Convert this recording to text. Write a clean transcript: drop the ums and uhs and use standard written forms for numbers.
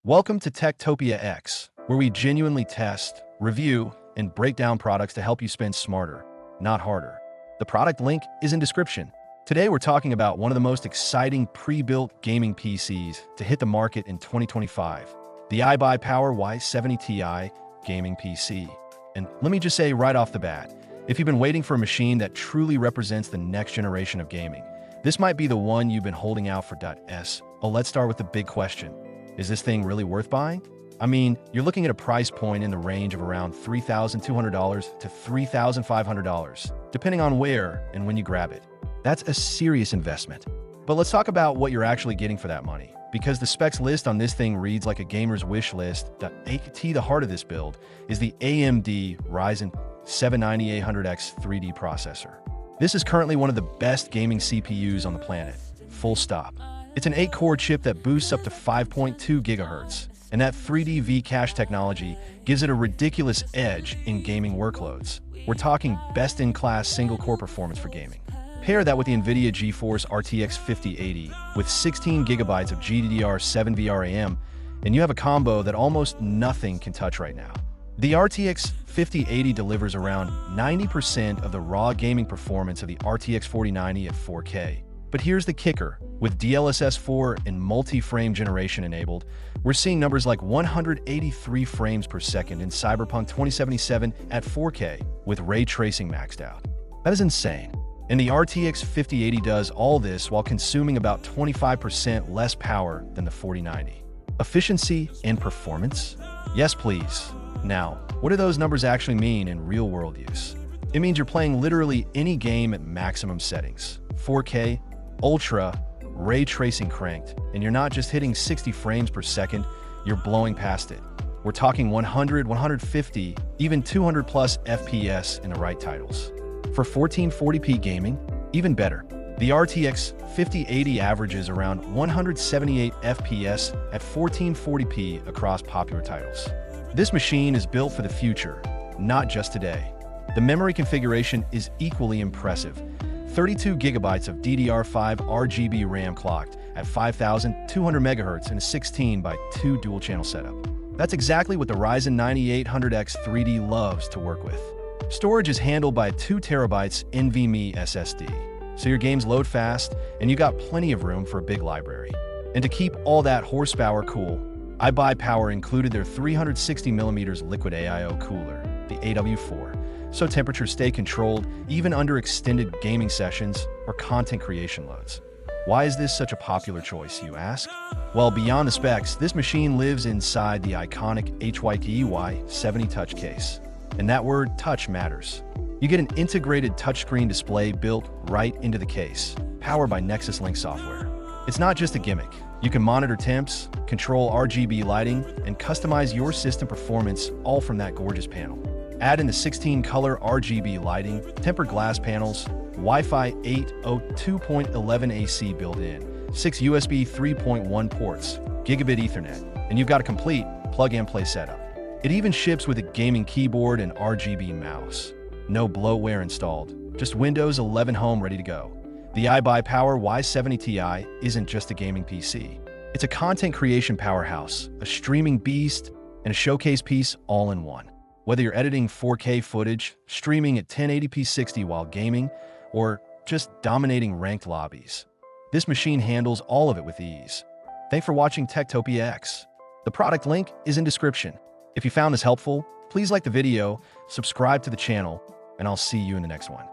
Welcome to Techtopia X, where we genuinely test, review, and break down products to help you spend smarter, not harder. The product link is in description. Today we're talking about one of the most exciting pre-built gaming PCs to hit the market in 2025, the iBUYPOWER Y70TI Gaming PC. And let me just say right off the bat, if you've been waiting for a machine that truly represents the next generation of gaming, this might be the one you've been holding out for. Well, let's start with the big question. Is this thing really worth buying? I mean, you're looking at a price point in the range of around $3,200 to $3,500, depending on where and when you grab it. That's a serious investment. But let's talk about what you're actually getting for that money, because the specs list on this thing reads like a gamer's wish list. The heart of this build is the AMD Ryzen 7 9800X3D processor. This is currently one of the best gaming CPUs on the planet, full stop. It's an 8-core chip that boosts up to 5.2 gigahertz, and that 3D V-Cache technology gives it a ridiculous edge in gaming workloads. We're talking best-in-class single-core performance for gaming. Pair that with the NVIDIA GeForce RTX 5080 with 16 gigabytes of GDDR7 VRAM, and you have a combo that almost nothing can touch right now. The RTX 5080 delivers around 90% of the raw gaming performance of the RTX 4090 at 4K. But here's the kicker. With DLSS 4 and multi-frame generation enabled, we're seeing numbers like 183 frames per second in Cyberpunk 2077 at 4K with ray tracing maxed out. That is insane. And the RTX 5080 does all this while consuming about 25% less power than the 4090. Efficiency and performance? Yes, please. Now, what do those numbers actually mean in real-world use? It means you're playing literally any game at maximum settings. 4K, Ultra, ray tracing cranked, and you're not just hitting 60 frames per second, you're blowing past it. We're talking 100, 150, even 200 plus FPS in the right titles. For 1440p gaming, even better. The RTX 5080 averages around 178 FPS at 1440p across popular titles. This machine is built for the future, not just today. The memory configuration is equally impressive. 32 gigabytes of DDR5 RGB RAM clocked at 5,200 megahertz in a 16x2 dual-channel setup. That's exactly what the Ryzen 9800X3D loves to work with. Storage is handled by a 2 terabytes NVMe SSD, so your games load fast and you got plenty of room for a big library. And to keep all that horsepower cool, iBUYPOWER included their 360mm liquid AIO cooler, the AW4. So temperatures stay controlled even under extended gaming sessions or content creation loads. Why is this such a popular choice, you ask? Well, beyond the specs, this machine lives inside the iconic HYTE Y70 Touch case. And that word touch matters. You get an integrated touchscreen display built right into the case, powered by Nexus Link software. It's not just a gimmick. You can monitor temps, control RGB lighting, and customize your system performance all from that gorgeous panel. Add in the 16-color RGB lighting, tempered glass panels, Wi-Fi 8.0 2.11 AC built-in, 6 USB 3.1 ports, gigabit Ethernet, and you've got a complete plug-and-play setup. It even ships with a gaming keyboard and RGB mouse. No bloatware installed, just Windows 11 Home ready to go. The iBUYPOWER Y70TI isn't just a gaming PC. It's a content creation powerhouse, a streaming beast, and a showcase piece all in one. Whether you're editing 4K footage, streaming at 1080p 60 while gaming, or just dominating ranked lobbies, this machine handles all of it with ease. Thanks for watching Techtopia X. The product link is in description. If you found this helpful, please like the video, subscribe to the channel, and I'll see you in the next one.